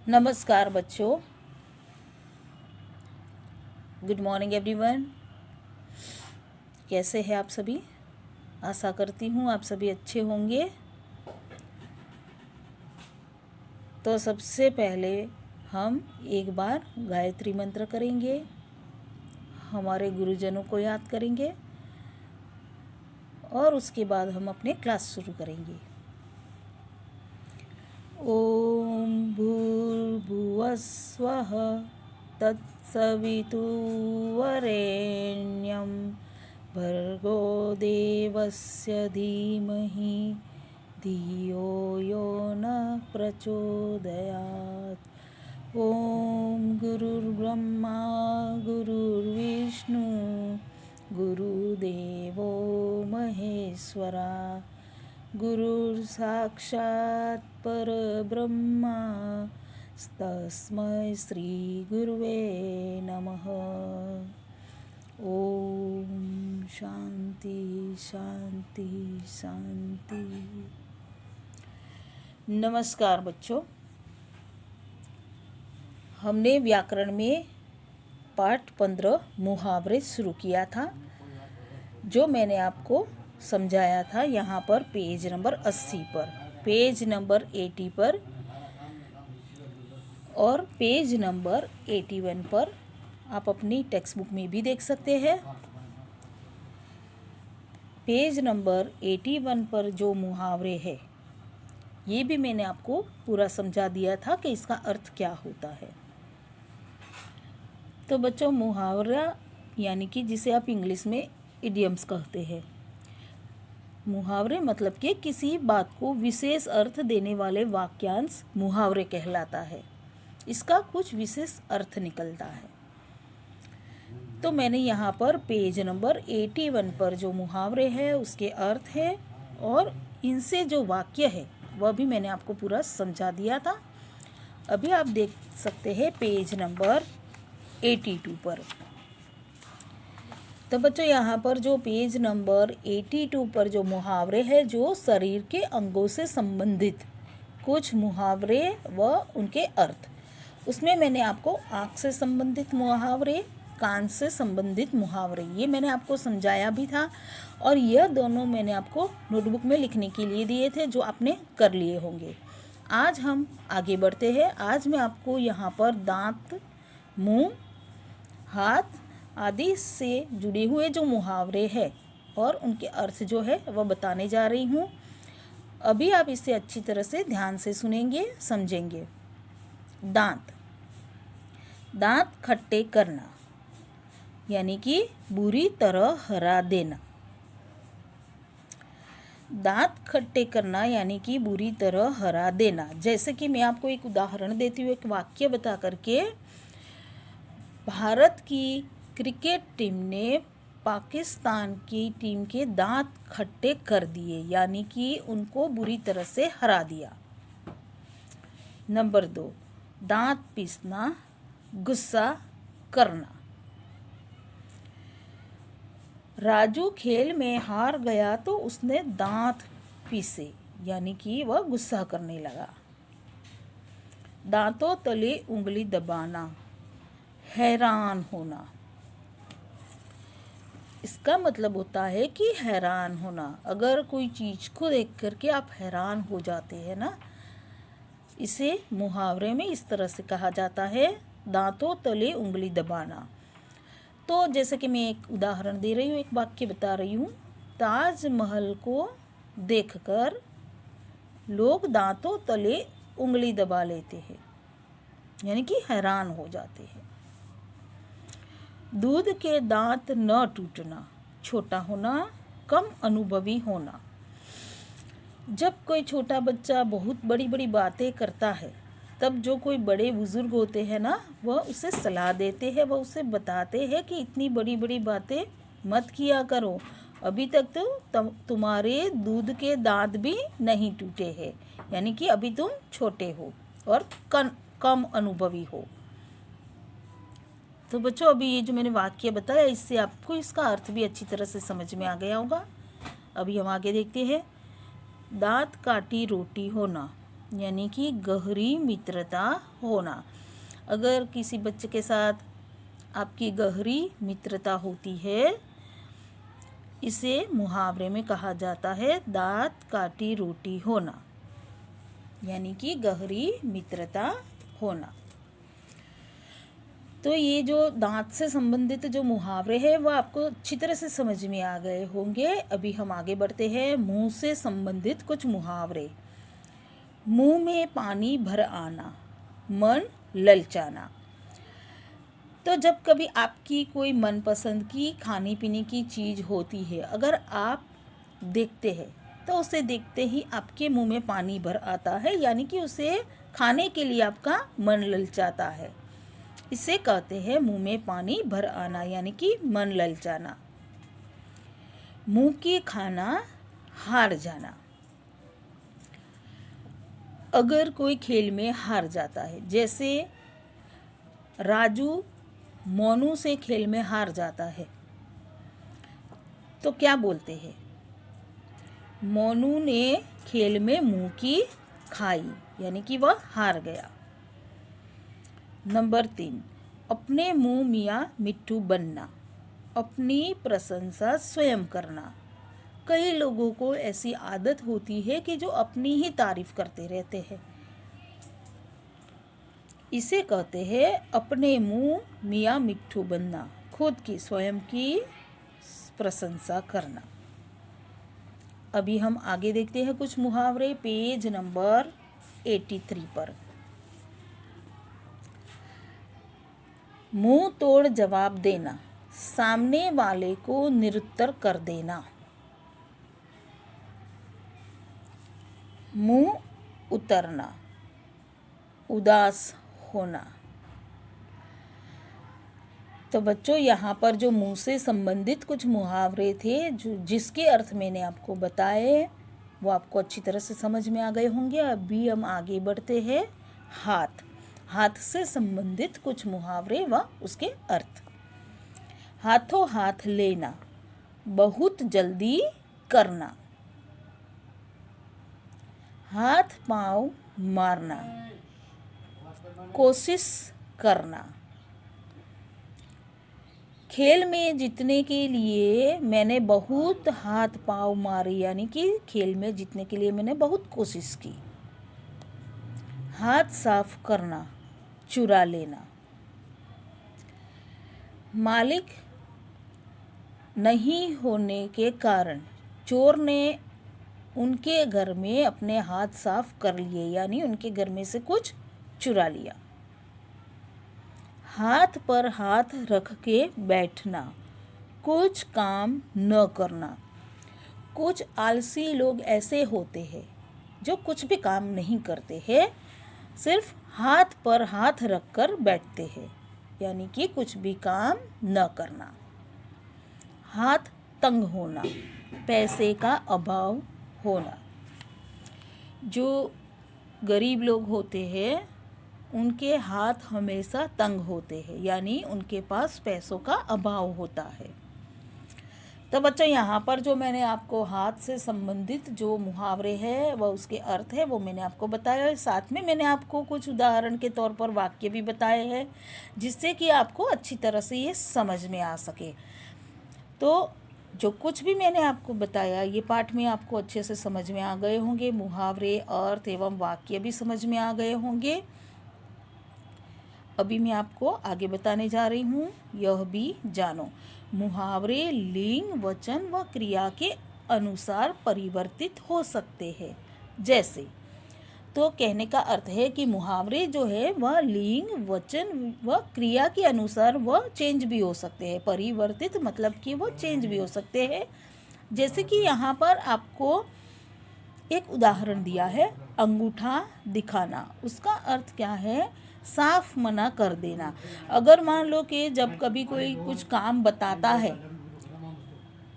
नमस्कार बच्चों। Good morning everyone. कैसे हैं आप सभी? आशा करती हूँ आप सभी अच्छे होंगे। तो सबसे पहले हम एक बार गायत्री मंत्र करेंगे, हमारे गुरुजनों को याद करेंगे और उसके बाद हम अपने क्लास शुरू करेंगे। ओम भूर्भुवस्वः तत्सवितुर्वरेण्यं भर्गो देवस्य धीमहि धियो यो न प्रचोदयात्। ओम गुरुर्ब्रह्मा गुरुर्विष्णु गुरुदेवो महेश्वरा गुरुर्साक्षात् परब्रह्मा तस्मै श्री गुरुवे नमः। ओम शांति शांति शांति। नमस्कार बच्चों, हमने व्याकरण में पाठ 15 मुहावरे शुरू किया था, जो मैंने आपको समझाया था यहाँ पर पेज नंबर 80 पर, पेज नंबर 80 पर और पेज नंबर 81 पर। आप अपनी टेक्स्ट बुक में भी देख सकते हैं। पेज नंबर 81 पर जो मुहावरे है, ये भी मैंने आपको पूरा समझा दिया था कि इसका अर्थ क्या होता है। तो बच्चों, मुहावरा यानी कि जिसे आप इंग्लिश में इडियम्स कहते हैं, मुहावरे मतलब कि किसी बात को विशेष अर्थ देने वाले वाक्यांश मुहावरे कहलाता है। इसका कुछ विशेष अर्थ निकलता है। तो मैंने यहाँ पर पेज नंबर 81 पर जो मुहावरे हैं उसके अर्थ है और इनसे जो वाक्य है वह भी मैंने आपको पूरा समझा दिया था। अभी आप देख सकते हैं पेज नंबर 82 पर। तो बच्चों, यहाँ पर जो पेज नंबर 82 पर जो मुहावरे हैं, जो शरीर के अंगों से संबंधित कुछ मुहावरे व उनके अर्थ, उसमें मैंने आपको आँख से संबंधित मुहावरे, कान से संबंधित मुहावरे, ये मैंने आपको समझाया भी था और यह दोनों मैंने आपको नोटबुक में लिखने के लिए दिए थे, जो आपने कर लिए होंगे। आज हम आगे बढ़ते हैं। आज मैं आपको यहाँ पर दांत, मुंह, हाथ आदि से जुड़े हुए जो मुहावरे हैं और उनके अर्थ जो है वह बताने जा रही हूँ। अभी आप इसे अच्छी तरह से ध्यान से सुनेंगे, समझेंगे। दांत, दांत खट्टे करना यानी कि बुरी तरह हरा देना। दांत खट्टे करना यानी कि बुरी तरह हरा देना। जैसे कि मैं आपको एक उदाहरण देती हूँ, एक वाक्य बता करके। भारत की क्रिकेट टीम ने पाकिस्तान की टीम के दांत खट्टे कर दिए, यानी कि उनको बुरी तरह से हरा दिया। नंबर 2, दांत पीसना, गुस्सा करना। राजू खेल में हार गया तो उसने दांत पीसे, यानी कि वह गुस्सा करने लगा। दांतों तले उंगली दबाना, हैरान होना। इसका मतलब होता है कि हैरान होना। अगर कोई चीज़ को देख करके आप हैरान हो जाते हैं ना, इसे मुहावरे में इस तरह से कहा जाता है, दांतों तले उंगली दबाना। तो जैसे कि मैं एक उदाहरण दे रही हूँ, एक वाक्य बता रही हूँ। ताजमहल को देखकर लोग दांतों तले उंगली दबा लेते हैं, यानी कि हैरान हो जाते हैं। दूध के दांत न टूटना, छोटा होना, कम अनुभवी होना। जब कोई छोटा बच्चा बहुत बड़ी बड़ी बातें करता है, तब जो कोई बड़े बुजुर्ग होते हैं ना, वह उसे सलाह देते हैं, वह उसे बताते हैं कि इतनी बड़ी बड़ी बातें मत किया करो, अभी तक तो तुम्हारे दूध के दांत भी नहीं टूटे हैं, यानी कि अभी तुम छोटे हो और कम अनुभवी हो। तो बच्चों, अभी ये जो मैंने वाक्य बताया, इससे आपको इसका अर्थ भी अच्छी तरह से समझ में आ गया होगा। अभी हम आगे देखते हैं। दांत काटी रोटी होना, यानी कि गहरी मित्रता होना। अगर किसी बच्चे के साथ आपकी गहरी मित्रता होती है, इसे मुहावरे में कहा जाता है दांत काटी रोटी होना, यानी कि गहरी मित्रता होना। तो ये जो दांत से संबंधित जो मुहावरे हैं वो आपको अच्छी तरह से समझ में आ गए होंगे। अभी हम आगे बढ़ते हैं। मुंह से संबंधित कुछ मुहावरे। मुंह में पानी भर आना, मन ललचाना। तो जब कभी आपकी कोई मनपसंद की खाने पीने की चीज़ होती है, अगर आप देखते हैं तो उसे देखते ही आपके मुंह में पानी भर आता है, यानी कि उसे खाने के लिए आपका मन ललचाता है। इसे कहते हैं मुंह में पानी भर आना, यानी कि मन ललचाना। मुंह की खाना हार जाना। अगर कोई खेल में हार जाता है, जैसे राजू मोनू से खेल में हार जाता है, तो क्या बोलते हैं? मोनू ने खेल में मुंह की खाई, यानी कि वह हार गया। नंबर 3, अपने मुंह मियाँ मिट्ठू बनना, अपनी प्रशंसा स्वयं करना। कई लोगों को ऐसी आदत होती है कि जो अपनी ही तारीफ करते रहते हैं। इसे कहते हैं अपने मुंह मियाँ मिट्ठू बनना, खुद की स्वयं की प्रशंसा करना। अभी हम आगे देखते हैं कुछ मुहावरे पेज नंबर 83 पर। मुंह तोड़ जवाब देना, सामने वाले को निरुत्तर कर देना। मुंह उतरना, उदास होना। तो बच्चों, यहाँ पर जो मुंह से संबंधित कुछ मुहावरे थे, जो जिसके अर्थ मैंने आपको बताए, वो आपको अच्छी तरह से समझ में आ गए होंगे। अभी हम आगे बढ़ते हैं। हाथ से संबंधित कुछ मुहावरे व उसके अर्थ। हाथों हाथ लेना, बहुत जल्दी करना। हाथ पांव मारना, कोशिश करना। खेल में जीतने के लिए मैंने बहुत हाथ पांव मारे, यानी कि खेल में जीतने के लिए मैंने बहुत कोशिश की। हाथ साफ करना, चुरा लेना। मालिक नहीं होने के कारण चोर ने उनके घर में अपने हाथ साफ कर लिए, यानी उनके घर में से कुछ चुरा लिया। हाथ पर हाथ रख के बैठना, कुछ काम न करना। कुछ आलसी लोग ऐसे होते हैं जो कुछ भी काम नहीं करते हैं, सिर्फ हाथ पर हाथ रख कर बैठते हैं, यानी कि कुछ भी काम न करना। हाथ तंग होना, पैसे का अभाव होना। जो गरीब लोग होते हैं उनके हाथ हमेशा तंग होते हैं, यानी उनके पास पैसों का अभाव होता है। तो बच्चों, यहाँ पर जो मैंने आपको हाथ से संबंधित जो मुहावरे हैं वह उसके अर्थ है वो मैंने आपको बताया है। साथ में मैंने आपको कुछ उदाहरण के तौर पर वाक्य भी बताए हैं, जिससे कि आपको अच्छी तरह से ये समझ में आ सके। तो जो कुछ भी मैंने आपको बताया, ये पाठ में आपको अच्छे से समझ में आ गए होंगे। मुहावरे, अर्थ एवं वाक्य भी समझ में आ गए होंगे। अभी मैं आपको आगे बताने जा रही हूँ, यह भी जानो। मुहावरे लिंग, वचन व क्रिया के अनुसार परिवर्तित हो सकते हैं। जैसे, तो कहने का अर्थ है कि मुहावरे जो है वह लिंग, वचन व क्रिया के अनुसार वह चेंज भी हो सकते हैं। परिवर्तित मतलब कि वह चेंज भी हो सकते हैं। जैसे कि यहाँ पर आपको एक उदाहरण दिया है, अंगूठा दिखाना। उसका अर्थ क्या है? साफ मना कर देना। अगर मान लो कि जब कभी कोई कुछ काम बताता है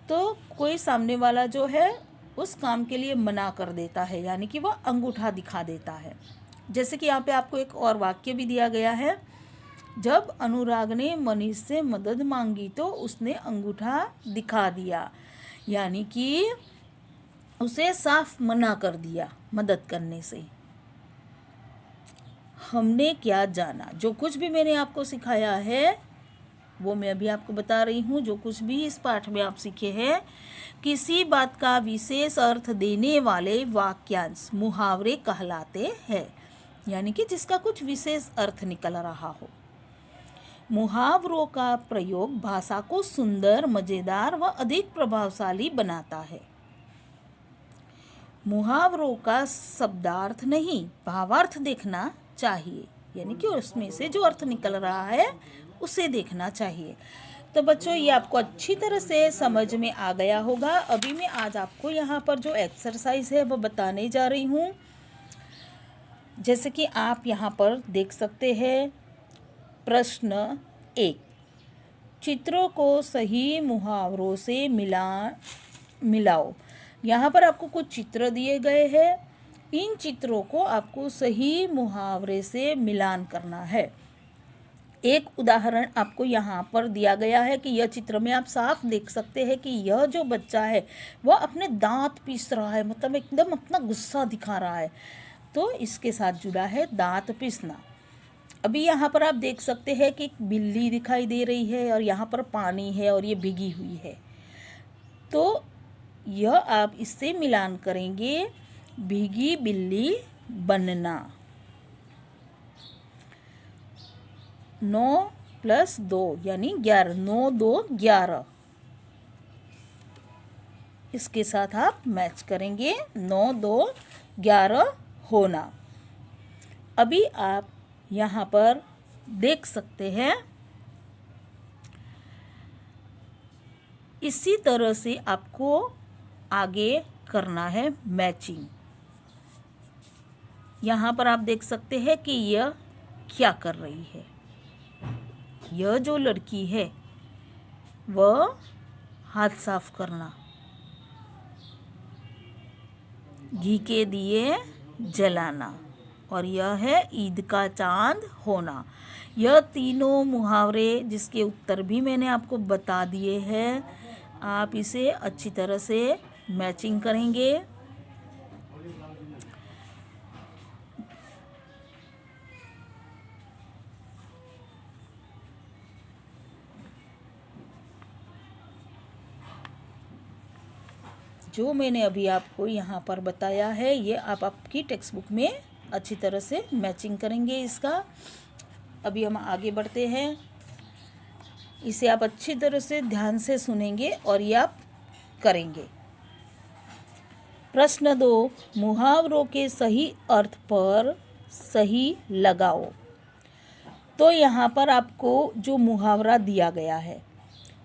तो कोई सामने वाला जो है उस काम के लिए मना कर देता है, यानी कि वह अंगूठा दिखा देता है। जैसे कि यहाँ पे आपको एक और वाक्य भी दिया गया है, जब अनुराग ने मनीष से मदद मांगी तो उसने अंगूठा दिखा दिया, यानी कि उसे साफ मना कर दिया मदद करने से। हमने क्या जाना। जो कुछ भी मैंने आपको सिखाया है वो मैं अभी आपको बता रही हूँ। जो कुछ भी इस पाठ में आप सीखे हैं, किसी बात का विशेष अर्थ देने वाले वाक्यांश मुहावरे कहलाते हैं, यानी कि जिसका कुछ विशेष अर्थ निकल रहा हो। मुहावरों का प्रयोग भाषा को सुंदर, मजेदार व अधिक प्रभावशाली बनाता है। मुहावरों का शब्दार्थ नहीं, भावार्थ देखना चाहिए, यानी कि उसमें से जो अर्थ निकल रहा है उसे देखना चाहिए। तो बच्चों, ये आपको अच्छी तरह से समझ में आ गया होगा। अभी मैं आज आपको यहाँ पर जो एक्सरसाइज है वो बताने जा रही हूँ। जैसे कि आप यहाँ पर देख सकते हैं, प्रश्न 1, चित्रों को सही मुहावरों से मिलाओ। यहाँ पर आपको कुछ चित्र दिए गए हैं। इन चित्रों को आपको सही मुहावरे से मिलान करना है। एक उदाहरण आपको यहाँ पर दिया गया है कि यह चित्र में आप साफ देख सकते हैं कि यह जो बच्चा है वह अपने दांत पीस रहा है, मतलब एकदम अपना गुस्सा दिखा रहा है। तो इसके साथ जुड़ा है दांत पीसना। अभी यहाँ पर आप देख सकते हैं कि एक बिल्ली दिखाई दे रही है और यहाँ पर पानी है और ये भीगी हुई है। तो यह आप इससे मिलान करेंगे, भीगी बिल्ली बनना। 9 + 2 यानी 11, 9 2 11। इसके साथ आप मैच करेंगे, 9 2 11 होना। अभी आप यहाँ पर देख सकते हैं, इसी तरह से आपको आगे करना है मैचिंग। यहाँ पर आप देख सकते हैं कि यह क्या कर रही है। यह जो लड़की है वह हाथ साफ करना, घी के दिए जलाना, और यह है ईद का चांद होना। यह तीनों मुहावरे जिसके उत्तर भी मैंने आपको बता दिए हैं, आप इसे अच्छी तरह से मैचिंग करेंगे। जो मैंने अभी आपको यहाँ पर बताया है ये आप आपकी टेक्स्ट बुक में अच्छी तरह से मैचिंग करेंगे इसका। अभी हम आगे बढ़ते हैं। इसे आप अच्छी तरह से ध्यान से सुनेंगे और ये आप करेंगे। प्रश्न 2, मुहावरों के सही अर्थ पर सही लगाओ। तो यहाँ पर आपको जो मुहावरा दिया गया है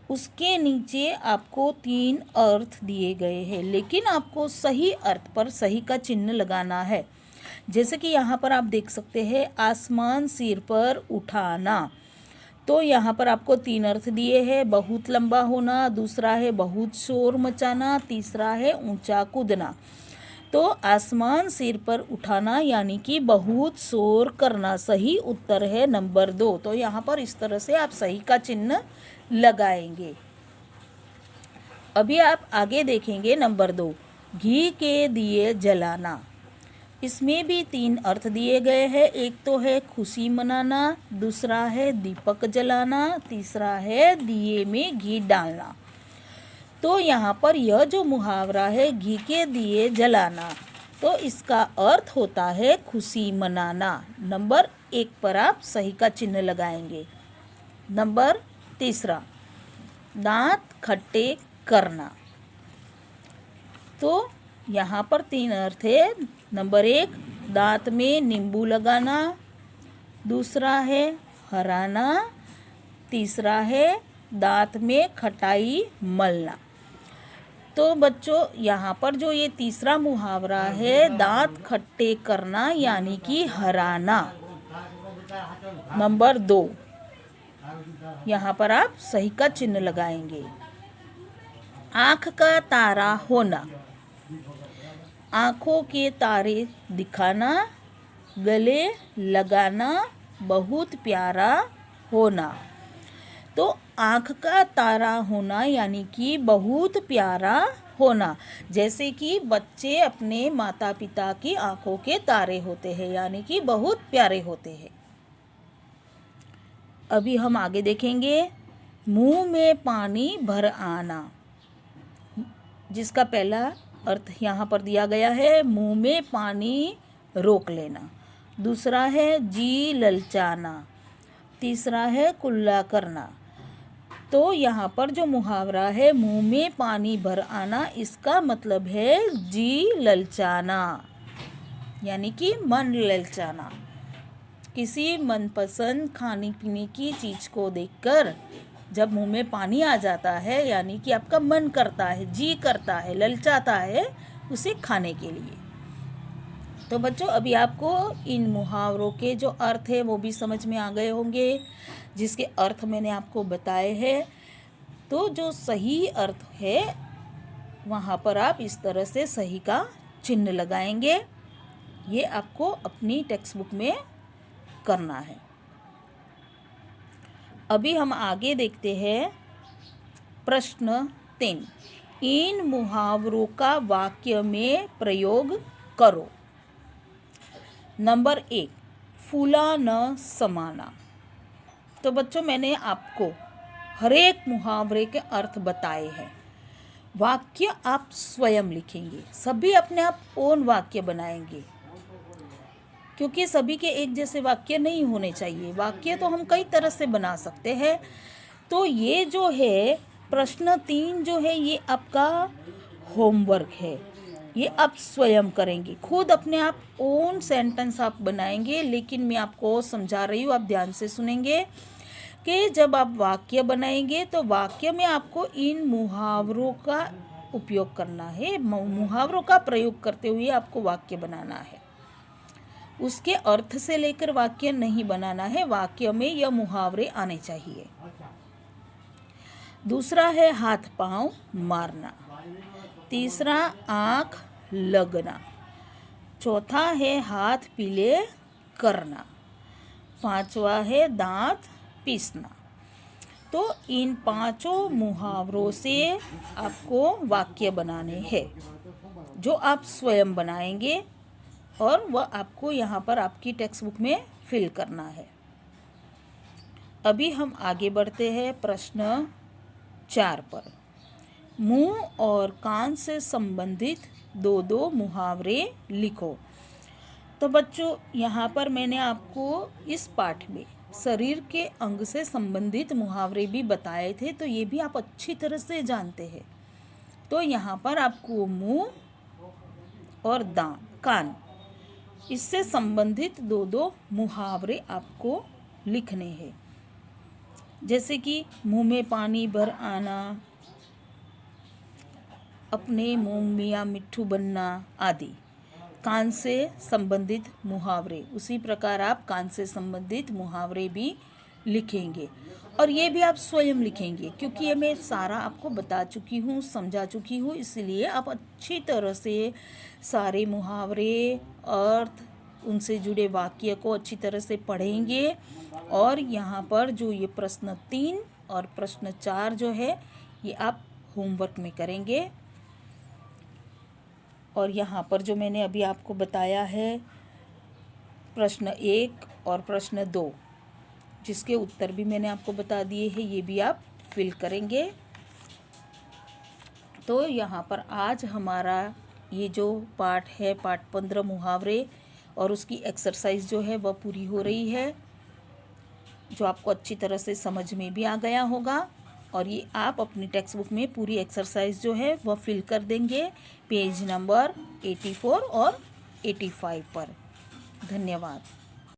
उसके नीचे आपको 3 अर्थ दिए गए हैं, लेकिन आपको सही अर्थ पर सही का चिन्ह लगाना है। जैसे कि यहाँ पर आप देख सकते हैं, आसमान सिर पर उठाना। तो यहाँ पर आपको 3 अर्थ दिए हैं, बहुत लंबा होना, दूसरा है बहुत शोर मचाना, तीसरा है ऊंचा कूदना। तो आसमान सिर पर उठाना यानी कि बहुत शोर करना, सही उत्तर है नंबर 2। तो यहाँ पर इस तरह से आप सही का चिन्ह लगाएंगे। अभी आप आगे देखेंगे नंबर 2, घी के दिए जलाना। इसमें भी 3 अर्थ दिए गए हैं। एक तो है खुशी मनाना, दूसरा है दीपक जलाना, तीसरा है दिए में घी डालना। तो यहाँ पर यह जो मुहावरा है घी के दिए जलाना, तो इसका अर्थ होता है खुशी मनाना। नंबर 1 पर आप सही का चिन्ह लगाएंगे। नंबर 3, दांत खट्टे करना। तो यहाँ पर 3 अर्थ है। नंबर 1, दांत में नींबू लगाना, दूसरा है हराना, तीसरा है दांत में खटाई मलना। तो बच्चों, यहाँ पर जो ये तीसरा मुहावरा है दांत खट्टे करना यानी कि हराना, नंबर 2, यहाँ पर आप सही का चिन्ह लगाएंगे। आँख का तारा होना, आँखों के तारे दिखाना, गले लगाना, बहुत प्यारा होना। तो आँख का तारा होना यानी कि बहुत प्यारा होना। जैसे कि बच्चे अपने माता पिता की आंखों के तारे होते हैं, यानी कि बहुत प्यारे होते हैं। अभी हम आगे देखेंगे, मुंह में पानी भर आना, जिसका पहला अर्थ यहाँ पर दिया गया है, मुंह में पानी रोक लेना। दूसरा है जी ललचाना। तीसरा है कुल्ला करना। तो यहाँ पर जो मुहावरा है मुंह में पानी भर आना, इसका मतलब है जी ललचाना, यानी कि मन ललचाना। किसी मनपसंद खाने पीने की चीज़ को देखकर जब मुंह में पानी आ जाता है, यानी कि आपका मन करता है, जी करता है, ललचाता है उसे खाने के लिए। तो बच्चों, अभी आपको इन मुहावरों के जो अर्थ है वो भी समझ में आ गए होंगे, जिसके अर्थ मैंने आपको बताए हैं। तो जो सही अर्थ है वहाँ पर आप इस तरह से सही का चिन्ह लगाएंगे। ये आपको अपनी टेक्स्ट बुक में करना है। अभी हम आगे देखते हैं प्रश्न 3। इन मुहावरों का वाक्य में प्रयोग करो। नंबर 1, फूला न समाना। तो बच्चों, मैंने आपको हर एक मुहावरे के अर्थ बताए हैं। वाक्य आप स्वयं लिखेंगे, सभी अपने आप ओन वाक्य बनाएंगे, क्योंकि सभी के एक जैसे वाक्य नहीं होने चाहिए। वाक्य तो हम कई तरह से बना सकते हैं। तो ये जो है प्रश्न 3 जो है, ये आपका होमवर्क है। ये आप स्वयं करेंगे, खुद अपने आप ओन सेंटेंस आप बनाएंगे। लेकिन मैं आपको समझा रही हूँ, आप ध्यान से सुनेंगे कि जब आप वाक्य बनाएंगे तो वाक्य में आपको इन मुहावरों का उपयोग करना है। मुहावरों का प्रयोग करते हुए आपको वाक्य बनाना है। उसके अर्थ से लेकर वाक्य नहीं बनाना है, वाक्य में यह मुहावरे आने चाहिए। दूसरा है हाथ पांव मारना। तीसरा आँख लगना। चौथा है हाथ पीले करना। पांचवा है दांत पीसना। तो इन 5 मुहावरों से आपको वाक्य बनाने हैं, जो आप स्वयं बनाएंगे और वह आपको यहाँ पर आपकी टेक्स्ट बुक में फिल करना है। अभी हम आगे बढ़ते हैं प्रश्न 4 पर। मुंह और कान से संबंधित 2 मुहावरे लिखो। तो बच्चों, यहाँ पर मैंने आपको इस पाठ में शरीर के अंग से संबंधित मुहावरे भी बताए थे, तो ये भी आप अच्छी तरह से जानते हैं। तो यहाँ पर आपको मुंह और कान, इससे संबंधित 2 मुहावरे आपको लिखने हैं। जैसे कि मुंह में पानी भर आना, अपने मुंह मियाँ मिट्ठू बनना आदि। कान से संबंधित मुहावरे, उसी प्रकार आप कान से संबंधित मुहावरे भी लिखेंगे। और ये भी आप स्वयं लिखेंगे, क्योंकि ये मैं सारा आपको बता चुकी हूँ, समझा चुकी हूँ। इसलिए आप अच्छी तरह से सारे मुहावरे, अर्थ, उनसे जुड़े वाक्य को अच्छी तरह से पढ़ेंगे। और यहाँ पर जो ये प्रश्न 3 और प्रश्न 4 जो है, ये आप होमवर्क में करेंगे। और यहाँ पर जो मैंने अभी आपको बताया है प्रश्न 1 और प्रश्न 2, जिसके उत्तर भी मैंने आपको बता दिए हैं, ये भी आप फिल करेंगे। तो यहाँ पर आज हमारा ये जो पाठ है, पाठ 15 मुहावरे और उसकी एक्सरसाइज जो है वह पूरी हो रही है, जो आपको अच्छी तरह से समझ में भी आ गया होगा। और ये आप अपनी टेक्स्ट बुक में पूरी एक्सरसाइज जो है वह फिल कर देंगे पेज नंबर 84 और 85 पर। धन्यवाद।